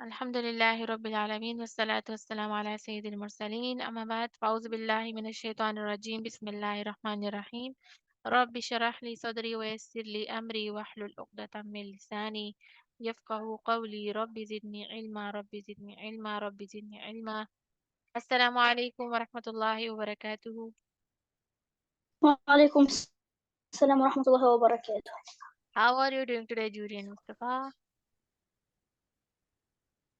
الحمد لله رب العالمين والصلاة والسلام على سيد المرسلين أما بعد فأعوذ بالله من الشيطان الرجيم بسم الله الرحمن الرحيم رب اشرح لي صدري ويسر لي أمري واحلل عقدة من لساني يفقه قولي رب زدني علما رب زدني علما رب زدني علما السلام عليكم ورحمة الله وبركاته. وعليكم السلام ورحمة الله وبركاته. How are you doing today, Judy and Mustafa?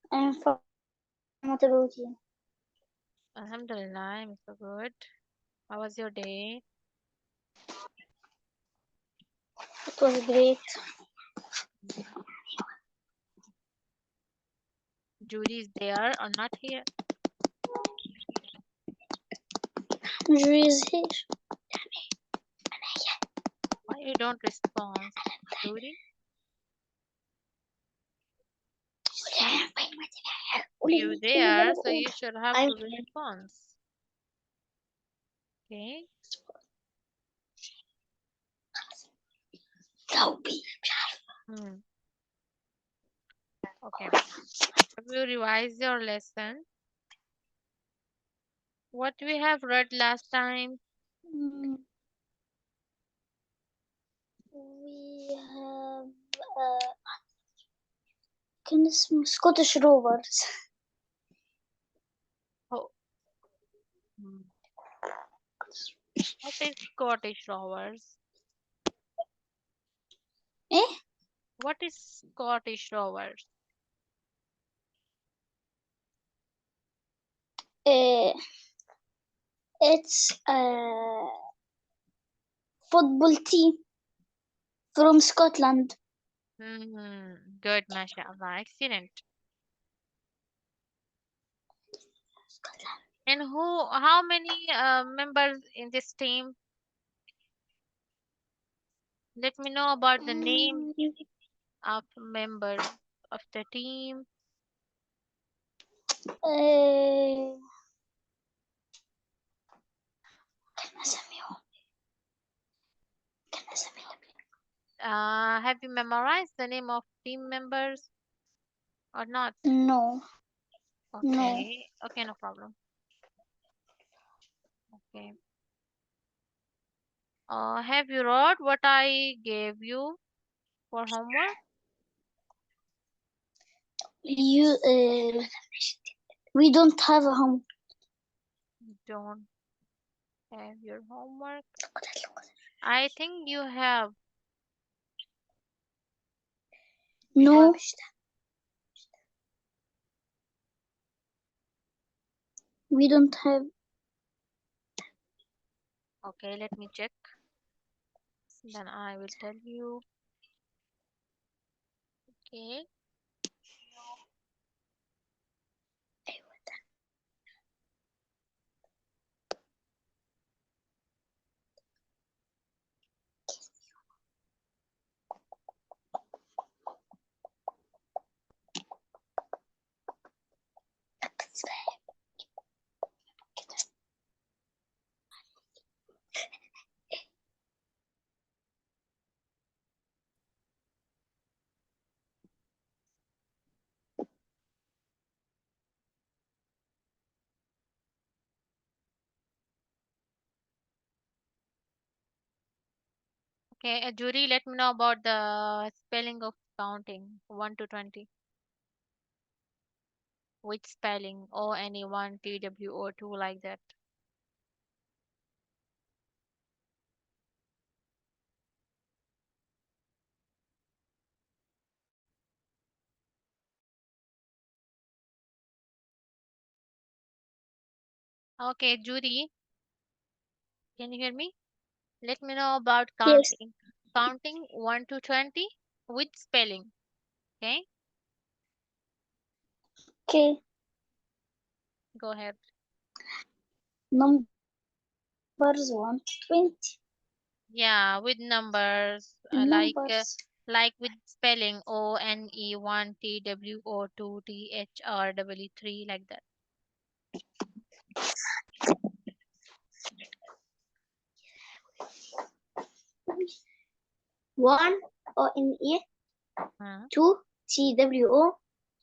I'm fine. What about you? Alhamdulillah, I'm so good. How was your day? It was great. Judy is there or not here? Jury is here. Why you don't respond, Judy? You there, so you should have I'm to respond. Okay. Hmm. Okay. Have you revised your lesson? What we have read last time? We have كان اسمه Scottish Rovers. Oh. Hmm. What is Scottish Rovers? Eh? What is Scottish Rovers? It's a football team from Scotland. Good, mashallah. Excellent. And how many members in this team? Let me know about the name of members of the team. Have you memorized the name of team members or not? No. Okay. Okay, no problem. Okay. Have you wrote what I gave you for homework? We don't have a home. Don't have your homework. I think you have. No. We don't have. Okay, let me check. Then I will tell you. Okay. Okay, Judy, let me know about the spelling of counting 1 to 20. Which spelling? O-N-E-1, T-W-O-2, like that. Okay, Judy, can you hear me? Let me know about Yes. counting. Counting 1 to 20 with spelling. Okay, Okay. go ahead. Numbers 1 to 20. Yeah, with numbers Numbers. like with spelling O-N-E-1, T-W-O-2, T-H-R-E-E-3, like that. One O-N-E, Hmm. 2 T-W-O,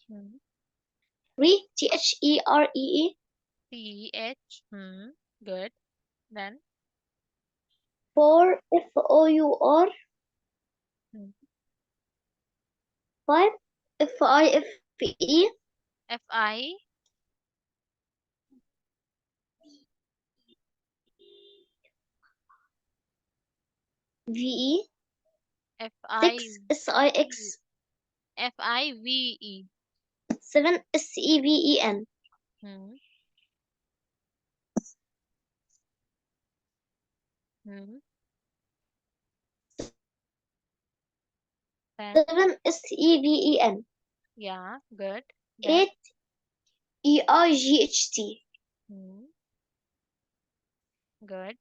Hmm. Three. TH. Good. Then. 4. Four. Hmm. 5. Fife. FI. Ve. FI. 6. Six. FIVE. 7. Seven. Hmm. Hmm. Then. 7. Seven. Yeah. Good. Then. 8. Eight. Hmm. Good.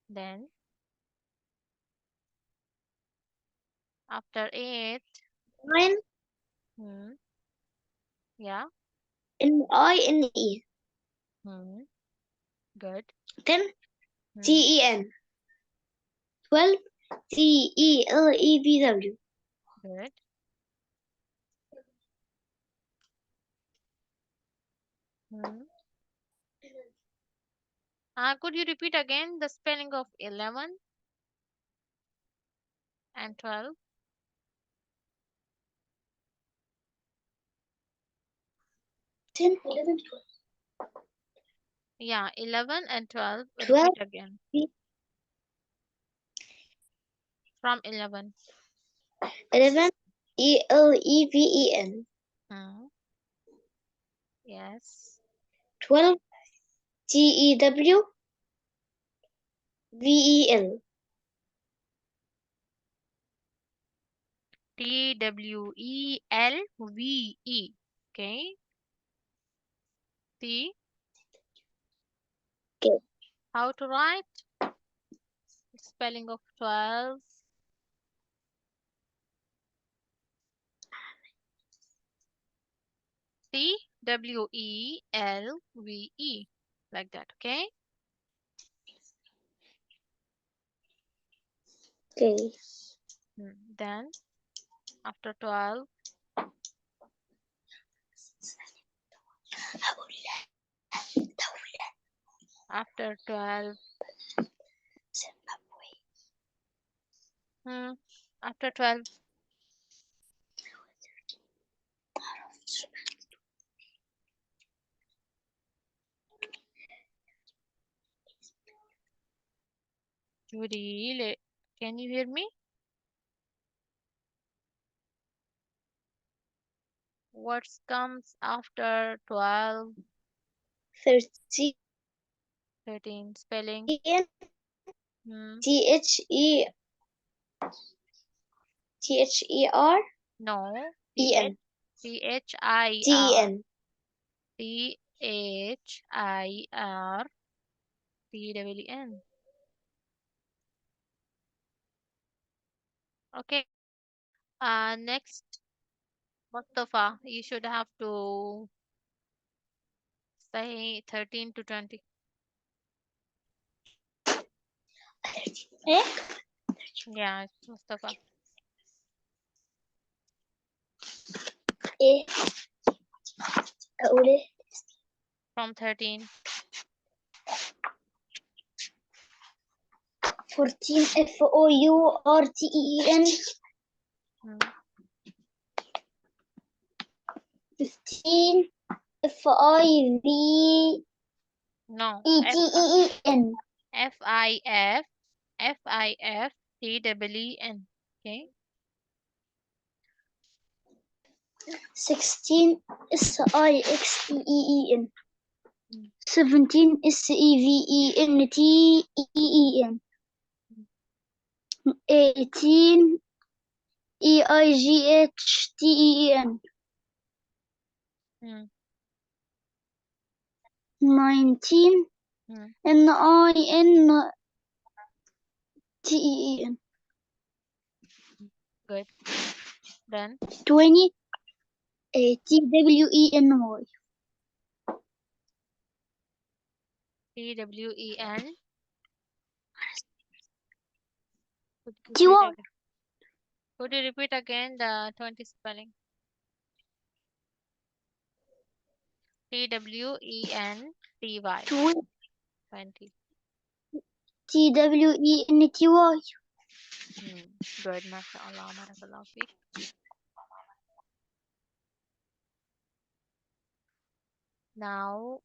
Then. After 8. 9. Hmm. Yeah. Nine. Hmm. Good. 10. Hmm. Ten. 12. Telev. Good. Hmm. Could you repeat again the spelling of 11 and 12? 10. 11. Yeah, 11 and 12. 12. Repeat again from 11. 11. Eleven. Hmm. Yes. 12. Tew. Vel. TWELVE. Okay. See Okay. how to write spelling of 12. TWELVE. Like that. Okay. Okay. Then after 12. After 12. Hmm. After 12. Judy, can you hear me? What comes after 12, 13. 13? Spelling. Hmm. The. Her. No. En. PHIR. Ten. PHIR. PWN. Okay. Next, Mustafa, you should have to say 13 to 20. Eh? Yeah, it's Mustafa. Eh. أقول إيه؟ From 13. 14. Fourteen. Hmm. 15. Five. No. Ten. FIF. FIF. TWEN. Okay. 16. Sixteen. Hmm. 17. Seven. 18. Eighten. Hmm. 19. Hmm. Ninten. Good. Then 20. Tweny. TWEN. Could you repeat Ty. again? Could you repeat again the 20 spelling? TWENTY. Twenty. 20. TWENTY. Good, mashallah, barakallah fiik. Now,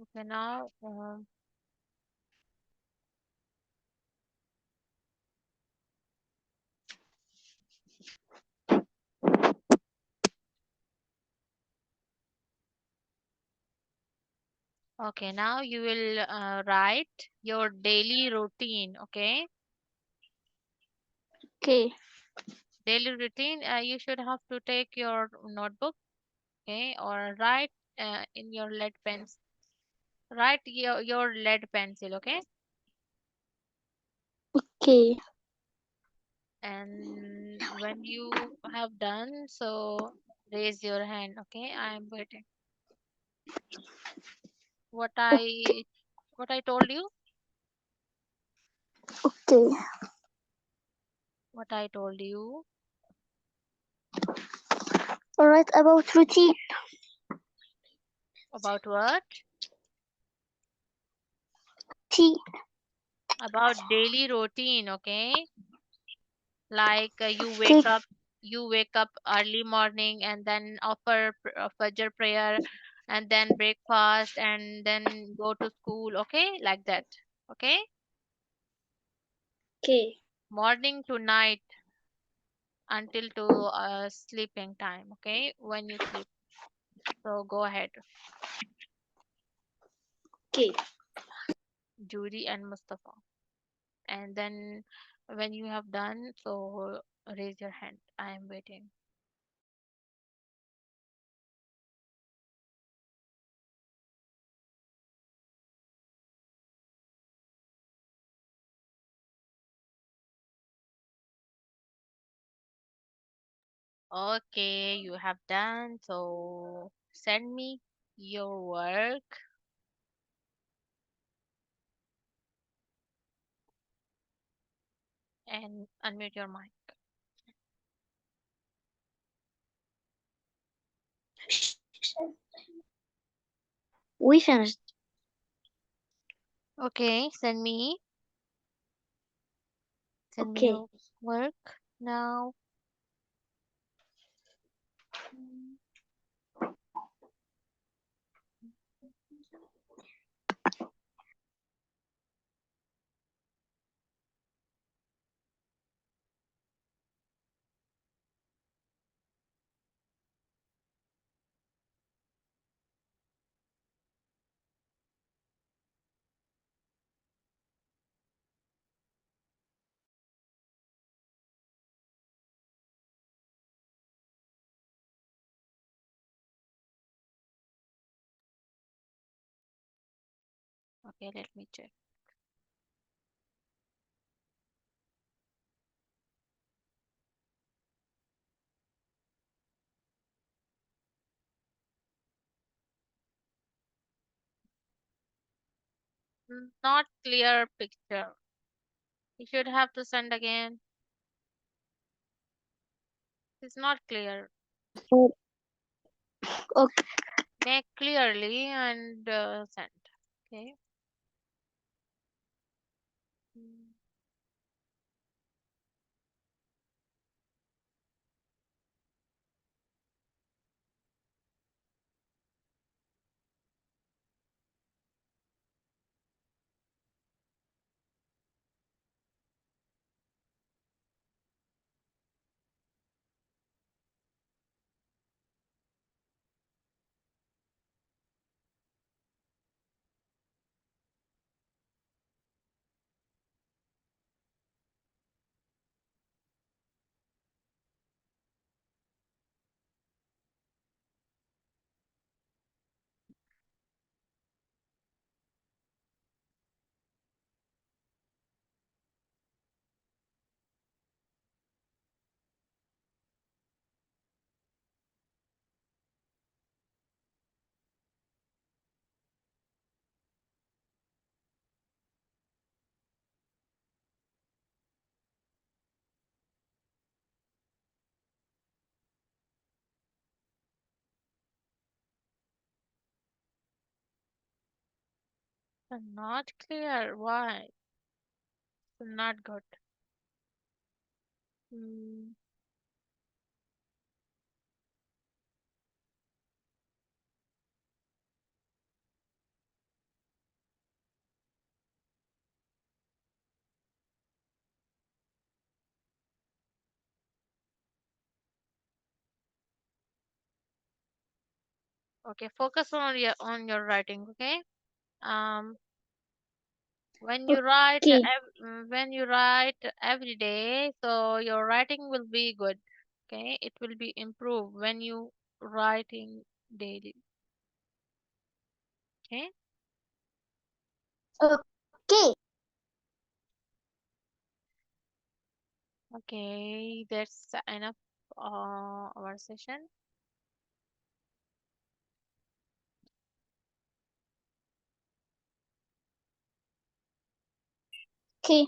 okay, now, okay, now you will write your daily routine, okay? Okay. Daily routine, you should have to take your notebook, okay, or write in your lead pens. Write your lead pencil, okay? Okay. And when you have done, so raise your hand, okay? I am waiting. What I what I told you? Okay. What I told you Alright, about routine. about what? T. About daily routine, okay? Like Okay. you wake up early morning and then offer Fajr prayer and then breakfast and then go to school, okay? Like that, okay? Okay. Morning to night until to sleeping time, okay? When you sleep. So go ahead, Okay. Judy and Mustafa. And then when you have done, so raise your hand. I am waiting. Okay, you have done. So send me your work and unmute your mic. We finished. Okay, send me Okay. your work now. Mm, Okay, let me check. Not clear picture. You should have to send again. It's not clear. Okay. Make clearly and send. Okay. Mm. Not clear. Why? Not good. Hmm. Okay, focus on your writing. Okay. Um, Okay. when you write every day, so your writing will be good. Okay, it will be improved when you writing daily. Okay. Okay. Okay, that's enough. Our session. Okay.